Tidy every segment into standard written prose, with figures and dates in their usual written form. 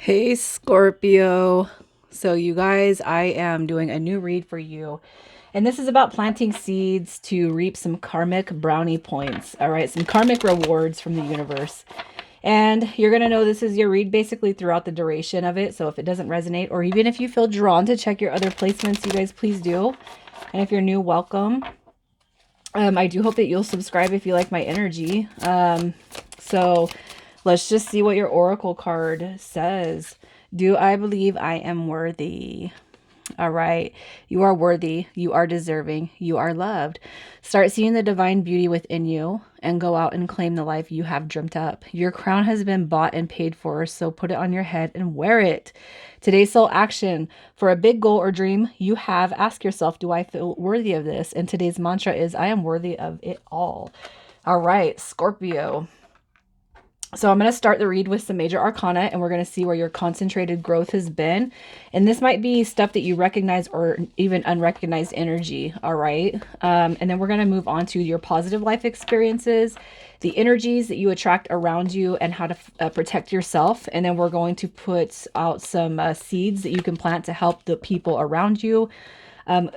Hey Scorpio. So you guys, I am doing a new read for you. And this is about planting seeds to reap some karmic brownie points. All right, some karmic rewards from the universe. And you're going to know this is your read basically throughout the duration of it. So if it doesn't resonate, or even if you feel drawn to check your other placements, you guys please do. And if you're new, welcome. I do hope that you'll subscribe if you like my energy. So let's just see what your oracle card says. Do I believe I am worthy? All right. You are worthy. You are deserving. You are loved. Start seeing the divine beauty within you and go out and claim the life you have dreamt up. Your crown has been bought and paid for, so put it on your head and wear it. Today's soul action for a big goal or dream you have. Ask yourself, do I feel worthy of this? And today's mantra is, I am worthy of it all. All right, Scorpio. So I'm going to start the read with some major arcana, and we're going to see where your concentrated growth has been. And this might be stuff that you recognize or even unrecognized energy. All right. And then we're going to move on to your positive life experiences, the energies that you attract around you, and how to protect yourself. And then we're going to put out some seeds that you can plant to help the people around you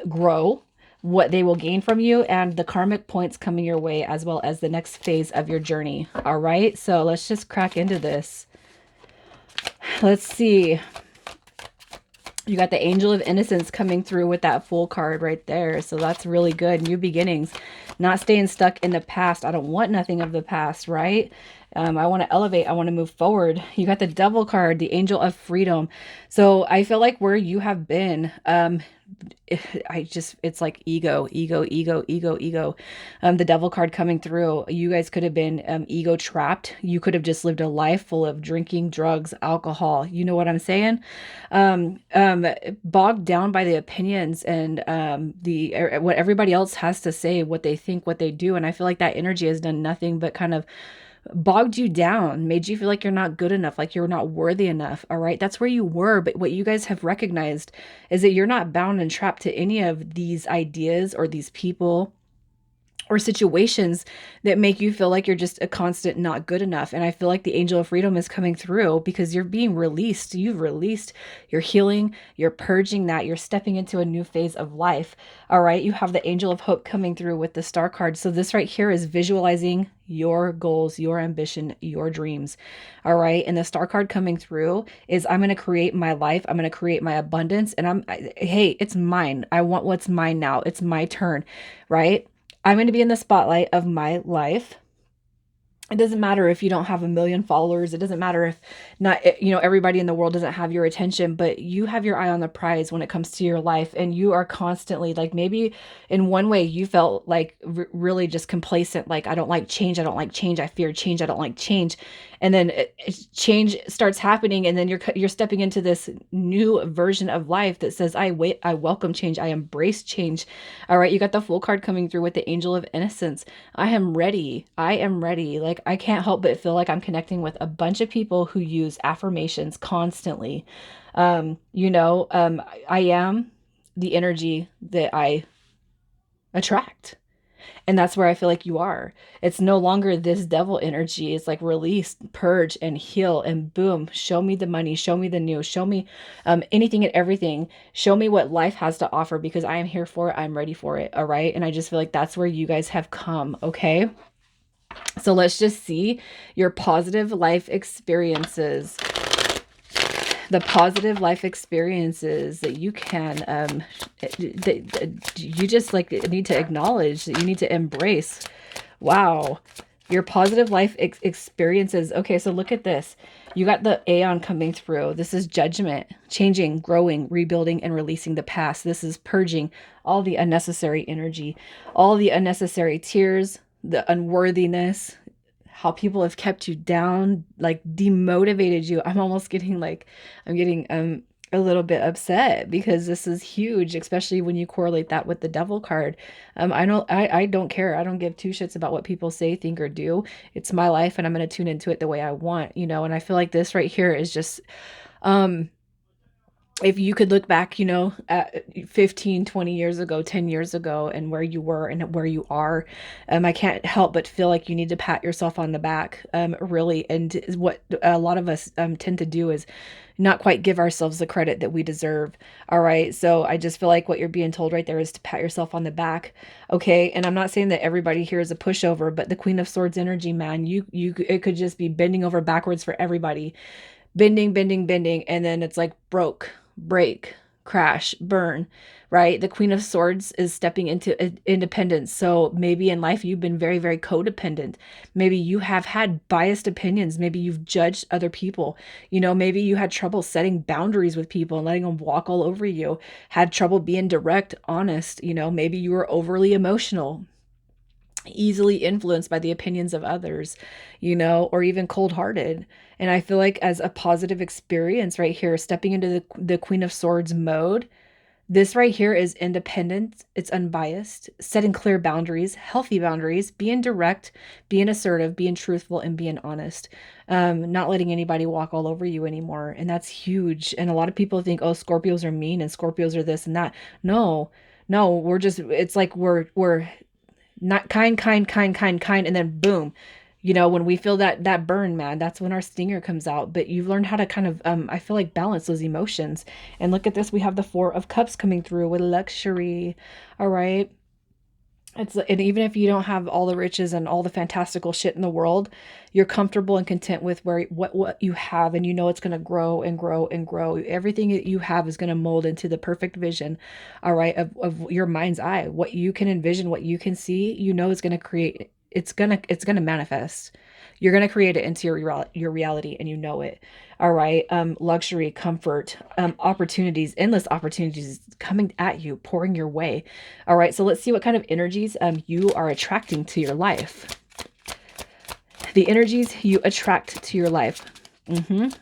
grow, what they will gain from you, and the karmic points coming your way, as well as the next phase of your journey. All right, so let's just crack into this. Let's see. You got the Angel of Innocence coming through with that Fool card right there. So that's really good. New beginnings. Not staying stuck in the past. I don't want nothing of the past, right? I want to elevate. I want to move forward. You got the Devil card, the Angel of Freedom. So I feel like where you have been, it's like ego, ego, ego, ego, ego. The Devil card coming through. You guys could have been ego trapped. You could have just lived a life full of drinking, drugs, alcohol. You know what I'm saying? Bogged down by the opinions and the what everybody else has to say, what they think, what they do. And I feel like that energy has done nothing but kind of bogged you down, made you feel like you're not good enough, like you're not worthy enough. All right. That's where you were. But what you guys have recognized is that you're not bound and trapped to any of these ideas or these people or situations that make you feel like you're just a constant not good enough. And I feel like the Angel of Freedom is coming through because you're being released. You've released, you're healing, you're purging that, you're stepping into a new phase of life. All right. You have the Angel of Hope coming through with the Star card. So this right here is visualizing your goals, your ambition, your dreams. All right. And the Star card coming through is, I'm going to create my life. I'm going to create my abundance. And hey, it's mine. I want what's mine now. It's my turn. Right. I'm going to be in the spotlight of my life. It doesn't matter if you don't have a million followers. It doesn't matter if not, everybody in the world doesn't have your attention, but you have your eye on the prize when it comes to your life. And you are constantly, like, maybe in one way you felt like really just complacent. Like, I don't like change. I don't like change. I fear change. I don't like change. And then change starts happening. And then you're stepping into this new version of life that says, I welcome change. I embrace change. All right. You got the Fool card coming through with the Angel of Innocence. I am ready. I am ready. Like, I can't help but feel like I'm connecting with a bunch of people who use affirmations constantly. I am the energy that I attract. And that's where I feel like you are. It's no longer this devil energy. It's like release, purge, and heal. And boom, show me the money, show me the new, show me anything and everything. Show me what life has to offer because I am here for it. I'm ready for it. All right. And I just feel like that's where you guys have come. Okay. So let's just see your positive life experiences. The positive life experiences that you can, that you just like need to acknowledge, that you need to embrace. Wow. Your positive life experiences. Okay, so look at this. You got the Aeon coming through. This is judgment, changing, growing, rebuilding, and releasing the past. This is purging all the unnecessary energy, all the unnecessary tears, the unworthiness, how people have kept you down, like demotivated you. I'm almost getting like, I'm getting a little bit upset because this is huge, especially when you correlate that with the Devil card. I don't care. I don't give two shits about what people say, think, or do. It's my life and I'm going to tune into it the way I want, and I feel like this right here is just, if you could look back, at 15, 20 years ago, 10 years ago, and where you were and where you are, I can't help but feel like you need to pat yourself on the back, really. And what a lot of us tend to do is not quite give ourselves the credit that we deserve. All right. So I just feel like what you're being told right there is to pat yourself on the back. Okay. And I'm not saying that everybody here is a pushover, but the Queen of Swords energy, man, it could just be bending over backwards for everybody, bending, bending, bending, and then it's like broke, break, crash, burn, right? The Queen of Swords is stepping into independence. So maybe in life you've been very, very codependent. Maybe you have had biased opinions. Maybe you've judged other people. Maybe you had trouble setting boundaries with people and letting them walk all over you, had trouble being direct, honest. Maybe you were overly emotional, easily influenced by the opinions of others, or even cold-hearted. And I feel like as a positive experience right here, stepping into the Queen of Swords mode, this right here is independent, it's unbiased, setting clear boundaries, healthy boundaries, being direct, being assertive, being truthful, and being honest. Not letting anybody walk all over you anymore. And that's huge. And a lot of people think, oh, Scorpios are mean and Scorpios are this and that. No, no, it's like we're not kind, and then boom, when we feel that burn, man, that's when our stinger comes out. But you've learned how to kind of, I feel like, balance those emotions. And look at this, we have the Four of Cups coming through with luxury. All right. And even if you don't have all the riches and all the fantastical shit in the world, you're comfortable and content with what you have, and it's going to grow and grow and grow. Everything that you have is going to mold into the perfect vision, all right, of your mind's eye. What you can envision, what you can see, is going to create. It's going to manifest. You're going to create it into your reality, and it. All right. Luxury, comfort, opportunities, endless opportunities coming at you, pouring your way. All right. So let's see what kind of energies you are attracting to your life. The energies you attract to your life. The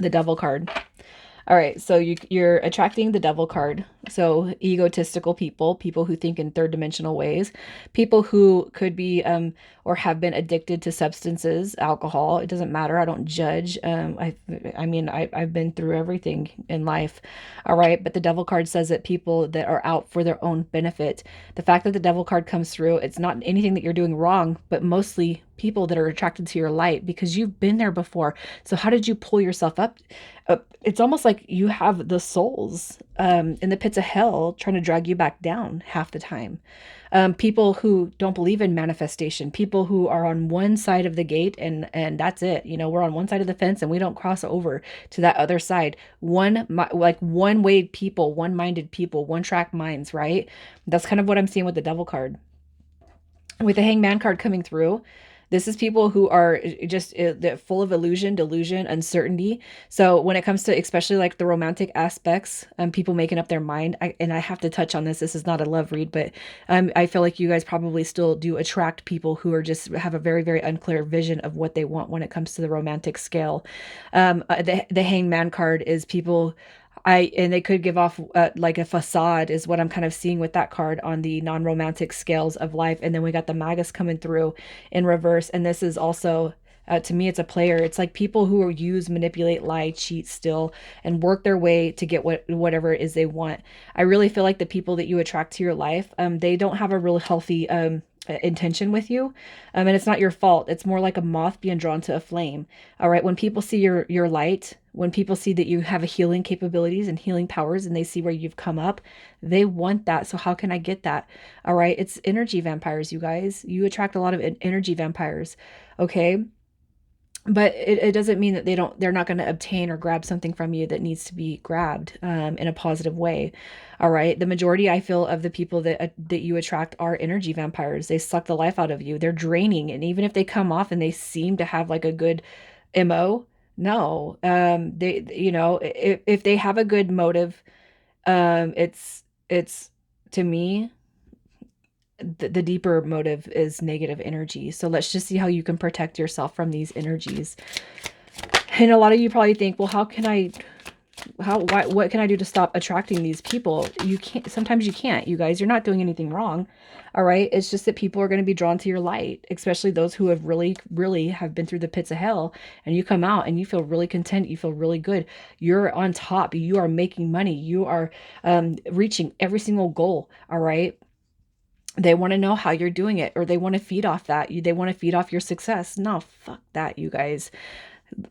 Devil card. All right, so you're attracting the Devil card. So egotistical people who think in third dimensional ways, people who could be or have been addicted to substances, alcohol. It doesn't matter. I don't judge. I mean, I've been through everything in life. All right, but the Devil card says that people that are out for their own benefit. The fact that the Devil card comes through, it's not anything that you're doing wrong, but mostly people that are attracted to your light because you've been there before. So how did you pull yourself up? It's almost like you have the souls in the pits of hell trying to drag you back down half the time. People who don't believe in manifestation, people who are on one side of the gate and that's it. We're on one side of the fence and we don't cross over to that other side. One-way people, one-minded people, one-track minds, right? That's kind of what I'm seeing with the Devil card. With the Hangman card coming through, this is people who are just full of illusion, delusion, uncertainty. So when it comes to especially like the romantic aspects, people making up their mind, and I have to touch on this. This is not a love read, but I feel like you guys probably still do attract people who are just have a very, very unclear vision of what they want when it comes to the romantic scale. The Hangman card is people and they could give off like a facade is what I'm kind of seeing with that card on the non-romantic scales of life. And then we got the Magus coming through in reverse. And this is also, to me, it's a player. It's like people who use, manipulate, lie, cheat, steal, and work their way to get whatever it is they want. I really feel like the people that you attract to your life, they don't have a real healthy intention with you, and it's not your fault. It's more like a moth being drawn to a flame. All right, when people see your light, when people see that you have a healing capabilities and healing powers, and they see where you've come up, they want that. So how can I get that? All right, it's energy vampires, you guys. You attract a lot of energy vampires. Okay, but it doesn't mean that they're not going to obtain or grab something from you that needs to be grabbed in a positive way. All right, the majority, I feel, of the people that you attract are energy vampires. They suck the life out of you. They're draining, and even if they come off and they seem to have like a good MO, no, they, if they have a good motive, it's to me, the deeper motive is negative energy. So let's just see how you can protect yourself from these energies. And a lot of you probably think, well, how can I what can I do to stop attracting these people? You can't, sometimes you can't, you guys, you're not doing anything wrong. All right. It's just that people are going to be drawn to your light, especially those who have really have been through the pits of hell, and you come out and you feel really content. You feel really good. You're on top. You are making money. You are reaching every single goal. All right. They want to know how you're doing it, or they want to feed off that. They want to feed off your success. No, fuck that, you guys.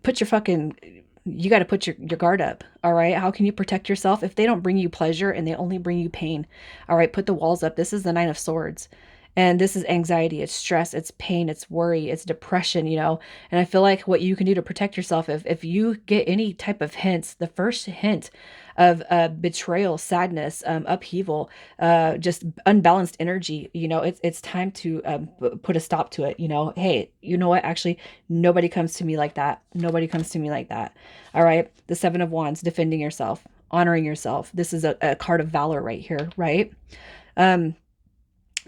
Put your fucking, you got to put your guard up. All right. How can you protect yourself if they don't bring you pleasure and they only bring you pain? All right. Put the walls up. This is the Nine of Swords. And this is anxiety, it's stress, it's pain, it's worry, it's depression, you know. And I feel like what you can do to protect yourself, if you get any type of hints, the first hint of betrayal, sadness, upheaval, just unbalanced energy, you know, it's time to put a stop to it. You know, hey, you know what? Actually, nobody comes to me like that. Nobody comes to me like that. All right. The Seven of Wands, defending yourself, honoring yourself. This is a card of valor right here, right?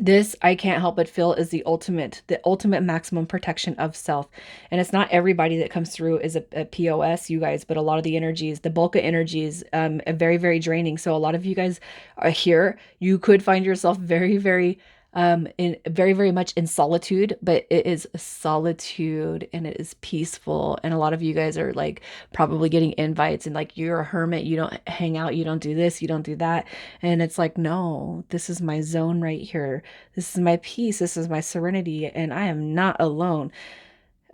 This, I can't help but feel, is the ultimate maximum protection of self. And it's not everybody that comes through is a POS, you guys, but a lot of the energies, the bulk of energies, are very, very draining. So a lot of you guys are here. You could find yourself very, very in very, very much in solitude, but it is solitude and it is peaceful. And a lot of you guys are like probably getting invites and like, you're a hermit, you don't hang out, you don't do this, you don't do that. And it's like, no, this is my zone right here. This is my peace. This is my serenity. And I am not alone.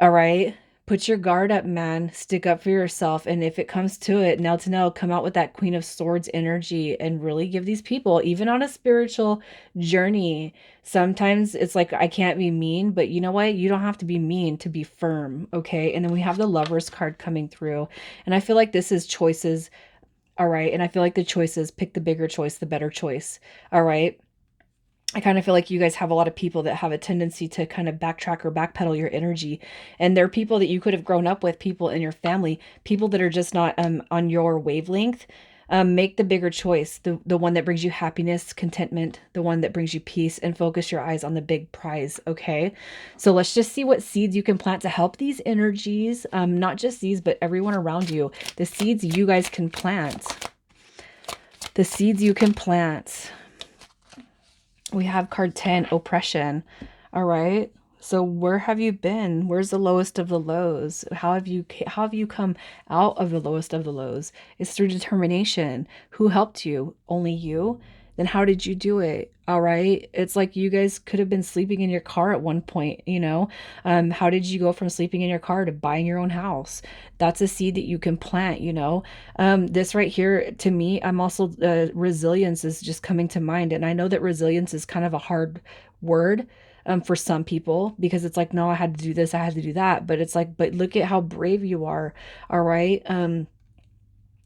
All right. Put your guard up, man. Stick up for yourself. And if it comes to it, nail to nail, come out with that Queen of Swords energy and really give these people, even on a spiritual journey. Sometimes it's like, I can't be mean, but you know what? You don't have to be mean to be firm. Okay. And then we have the Lovers card coming through. And I feel like this is choices. All right. And I feel like the choices, pick the bigger choice, the better choice. All right. I kind of feel like you guys have a lot of people that have a tendency to kind of backtrack or backpedal your energy. And they're people that you could have grown up with, people in your family, people that are just not on your wavelength. Make the bigger choice, the one that brings you happiness, contentment, the one that brings you peace, and focus your eyes on the big prize. Okay. So let's just see what seeds you can plant to help these energies. Not just these, but everyone around you. The seeds you guys can plant. The seeds you can plant. We have card 10, oppression. All right. So where have you been? Where's the lowest of the lows? How have you come out of the lowest of the lows? It's through determination. Who helped you? Only you? Then how did you do it? All right. It's like you guys could have been sleeping in your car at one point, you know? How did you go from sleeping in your car to buying your own house? That's a seed that you can plant, you know? This right here, to me, I'm also, resilience is just coming to mind. And I know that resilience is kind of a hard word for some people, because it's like, no, I had to do this, I had to do that. But it's like, but look at how brave you are. All right.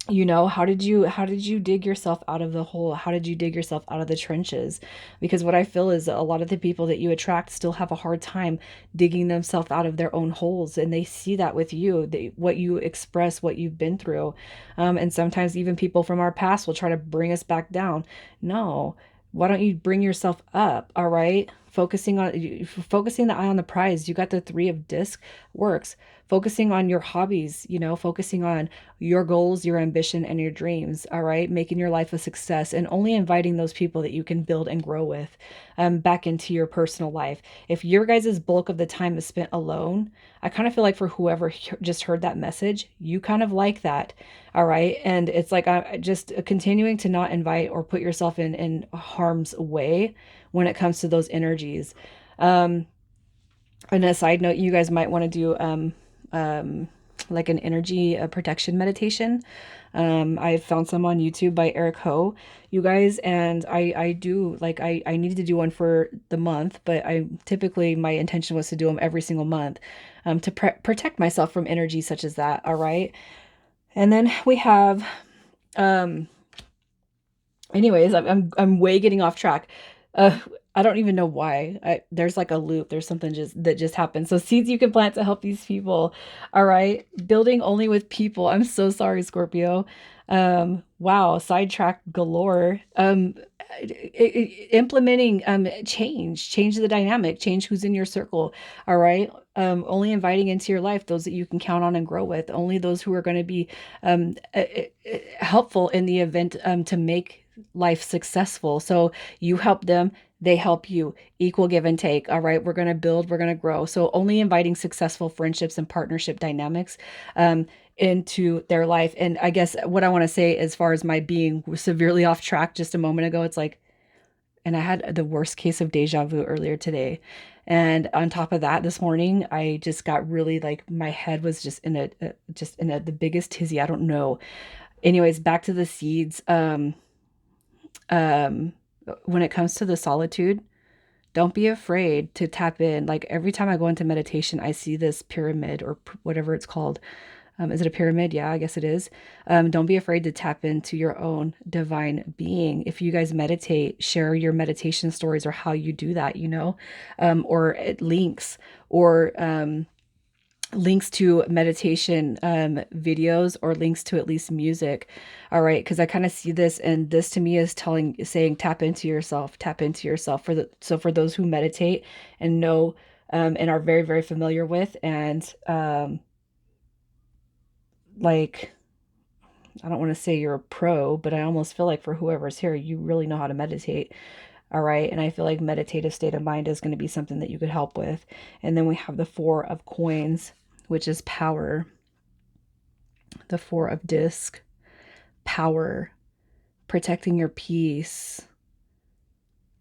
You know, how did you dig yourself out of the hole? How did you dig yourself out of the trenches? Because what I feel is a lot of the people that you attract still have a hard time digging themselves out of their own holes. And they see that with you, what you express, what you've been through. And sometimes even people from our past will try to bring us back down. No, why don't you bring yourself up? All right. Focusing the eye on the prize. You got the Three of Disc, works. Focusing on your hobbies, you know, focusing on your goals, your ambition, and your dreams. All right. Making your life a success, and only inviting those people that you can build and grow with back into your personal life. If your guys' bulk of the time is spent alone, I kind of feel like for whoever just heard that message, you kind of like that. All right. And it's like, I just continuing to not invite or put yourself in harm's way when it comes to those energies. And a side note, you guys might want to do like an energy protection meditation. I found some on YouTube by Eric Ho, you guys, and I do, like, I needed to do one for the month, but I typically, my intention was to do them every single month to protect myself from energy such as that. All right. And then we have, anyways, I'm way getting off track. I don't even know why. There's like a loop. There's something that just happened. So seeds you can plant to help these people. All right. Building only with people. I'm so sorry, Scorpio. Wow. Sidetrack galore. implementing change the dynamic, change who's in your circle. All right. Only inviting into your life those that you can count on and grow with, only those who are going to be helpful in the event to make life successful. So you help them, they help you, equal give and take. All right, we're going to build, we're going to grow. So only inviting successful friendships and partnership dynamics into their life. And I guess what I want to say, as far as my being severely off track just a moment ago, it's like, and I had the worst case of deja vu earlier today. And on top of that, this morning, I just got really like, my head was just in the biggest tizzy. I don't know. Anyways, back to the seeds. Um, when it comes to the solitude, don't be afraid to tap in. Like every time I go into meditation, I see this pyramid or whatever it's called. Is it a pyramid? Yeah, I guess it is. Don't be afraid to tap into your own divine being. If you guys meditate, share your meditation stories or how you do that, or links or links to meditation videos or links to at least music. All right, because I kind of see this, and this to me is saying tap into yourself, for those who meditate and know and are very, very familiar with, and like, I don't want to say you're a pro, but I almost feel like for whoever's here, you really know how to meditate. All right. And I feel like meditative state of mind is going to be something that you could help with. And then we have the Four of Coins, which is power. The Four of Disc, power, protecting your peace,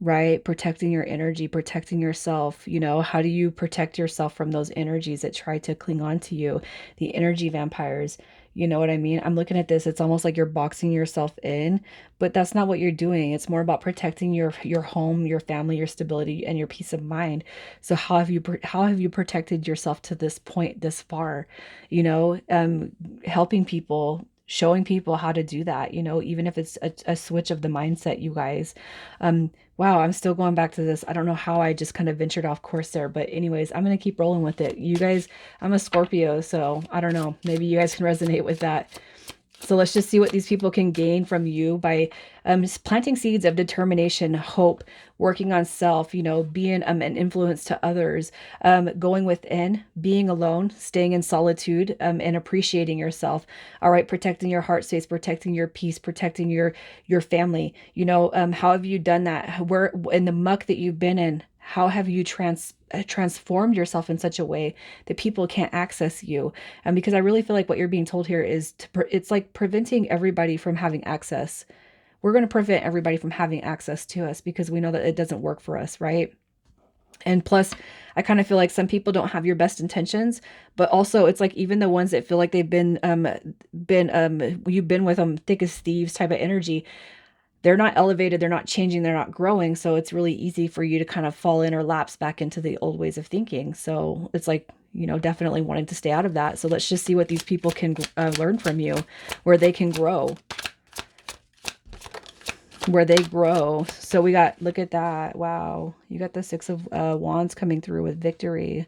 right? Protecting your energy, protecting yourself. How do you protect yourself from those energies that try to cling on to you? The energy vampires. You know what I mean? I'm looking at this. It's almost like you're boxing yourself in, but that's not what you're doing. It's more about protecting your home, your family, your stability, and your peace of mind. So how have you protected yourself to this point, this far? Helping people, showing people how to do that, even if it's a switch of the mindset, you guys. Wow, I'm still going back to this. I don't know how I just kind of ventured off course there, but anyways, I'm going to keep rolling with it. You guys, I'm a Scorpio, so I don't know. Maybe you guys can resonate with that. So let's just see what these people can gain from you by planting seeds of determination, hope, working on self, being an influence to others, going within, being alone, staying in solitude, and appreciating yourself. All right, protecting your heart space, protecting your peace, protecting your family. How have you done that? Where in the muck that you've been in? How have you transformed yourself in such a way that people can't access you? And because I really feel like what you're being told here is it's like preventing everybody from having access. We're going to prevent everybody from having access to us because we know that it doesn't work for us, right? And plus, I kind of feel like some people don't have your best intentions, but also it's like even the ones that feel like they've you've been with them thick as thieves type of energy, they're not elevated, they're not changing, they're not growing. So it's really easy for you to kind of fall in or lapse back into the old ways of thinking. So it's like, definitely wanting to stay out of that. So let's just see what these people can learn from you, where they can grow, where they grow. So we got, look at that. Wow. You got the Six of Wands coming through with victory.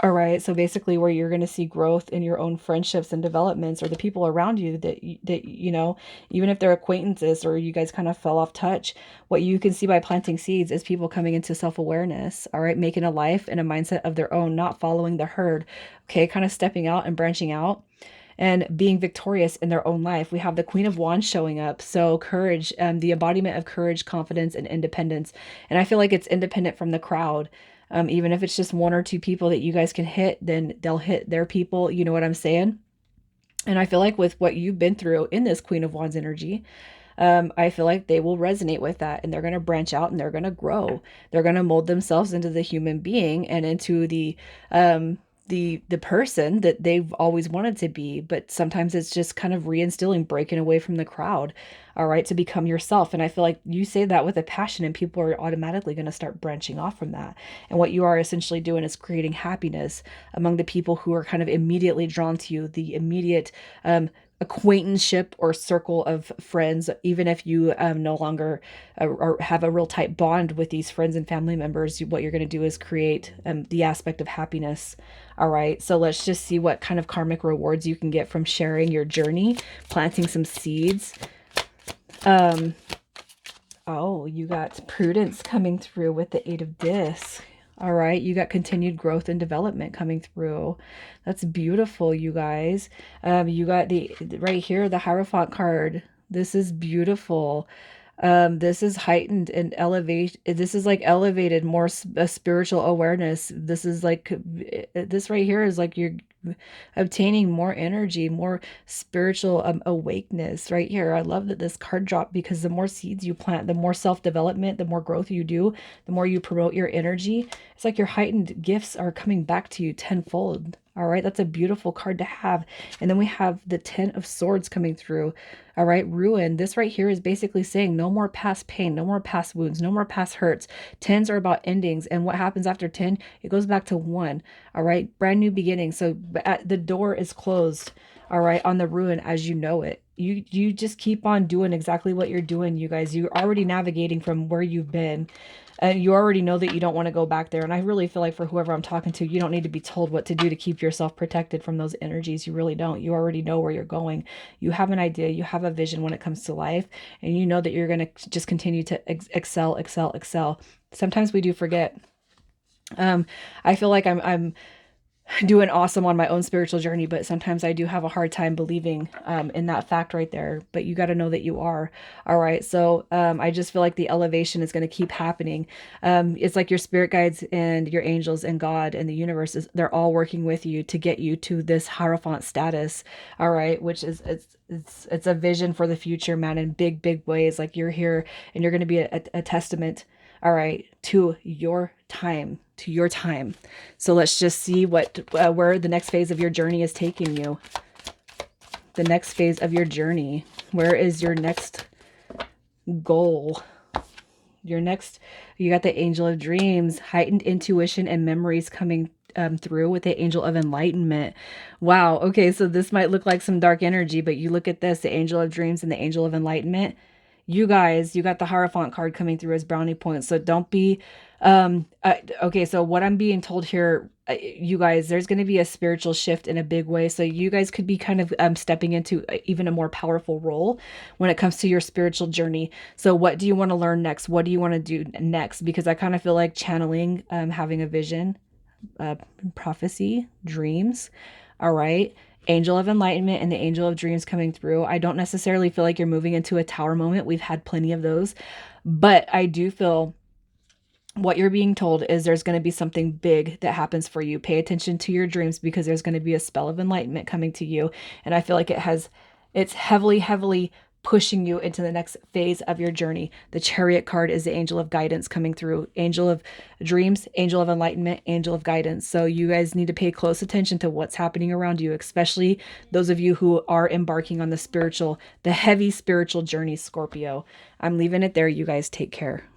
All right. So basically where you're going to see growth in your own friendships and developments, or the people around you that even if they're acquaintances or you guys kind of fell off touch, what you can see by planting seeds is people coming into self-awareness. All right. Making a life and a mindset of their own, not following the herd. Okay. Kind of stepping out and branching out and being victorious in their own life. We have the Queen of Wands showing up. So courage, the embodiment of courage, confidence, and independence. And I feel like it's independent from the crowd. Even if it's just one or two people that you guys can hit, then they'll hit their people. You know what I'm saying? And I feel like with what you've been through in this Queen of Wands energy, I feel like they will resonate with that, and they're going to branch out and they're going to grow. They're going to mold themselves into the human being and into the person that they've always wanted to be. But sometimes it's just kind of reinstilling, breaking away from the crowd, all right, to become yourself. And I feel like you say that with a passion, and people are automatically going to start branching off from that. And what you are essentially doing is creating happiness among the people who are kind of immediately drawn to you, the immediate acquaintanceship or circle of friends. Even if you no longer or have a real tight bond with these friends and family members, what you're going to do is create the aspect of happiness. All right, so let's just see what kind of karmic rewards you can get from sharing your journey, planting some seeds. Oh, you got prudence coming through with the Eight of Discs. All right, you got continued growth and development coming through. That's beautiful, you guys. You got the right here, the Hierophant card. This is beautiful. This is heightened and elevation. This is like elevated, more a spiritual awareness. This is like this right here is like you're obtaining more energy, more spiritual awakeness right here. I love that this card dropped because the more seeds you plant, the more self-development, the more growth you do, the more you promote your energy. It's like your heightened gifts are coming back to you tenfold. All right, that's a beautiful card to have. And then we have the Ten of Swords coming through. All right, ruin. This right here is basically saying no more past pain, no more past wounds, no more past hurts. Tens are about endings. And what happens after 10? It goes back to 1. All right, brand new beginning. So the door is closed. All right, on the ruin as you know it. You just keep on doing exactly what you're doing, you guys. You're already navigating from where you've been. And you already know that you don't want to go back there. And I really feel like for whoever I'm talking to, you don't need to be told what to do to keep yourself protected from those energies. You really don't. You already know where you're going. You have an idea. You have a vision when it comes to life. And you know that you're going to just continue to excel, excel, excel. Sometimes we do forget. I feel like I'm doing awesome on my own spiritual journey, but sometimes I do have a hard time believing in that fact right there. But you got to know that you are. All right. So I just feel like the elevation is going to keep happening. It's like your spirit guides and your angels and God and the universe they're all working with you to get you to this Hierophant status. All right, which is it's a vision for the future, man, in big, big ways. Like you're here and you're going to be a testament, all right, to your time, to your time. So let's just see what where the next phase of your journey is taking you. The next phase of your journey. Where is your next goal? Your next, you got the Angel of Dreams, heightened intuition and memories coming through with the Angel of Enlightenment. Wow. Okay, so this might look like some dark energy, but you look at this, the Angel of Dreams and the Angel of Enlightenment. You guys, you got the Hierophant card coming through as brownie points. So don't be, okay, so what I'm being told here, you guys, there's going to be a spiritual shift in a big way. So you guys could be kind of stepping into even a more powerful role when it comes to your spiritual journey. So what do you want to learn next? What do you want to do next? Because I kind of feel like channeling, having a vision, prophecy, dreams. All right. Angel of Enlightenment and the Angel of Dreams coming through. I don't necessarily feel like you're moving into a tower moment. We've had plenty of those. But I do feel what you're being told is there's going to be something big that happens for you. Pay attention to your dreams because there's going to be a spell of enlightenment coming to you. And I feel like it's heavily, heavily pushing you into the next phase of your journey. The Chariot card is the angel of guidance coming through. Angel of dreams, angel of enlightenment, angel of guidance. So you guys need to pay close attention to what's happening around you, especially those of you who are embarking on the heavy spiritual journey, Scorpio. I'm leaving it there. You guys take care.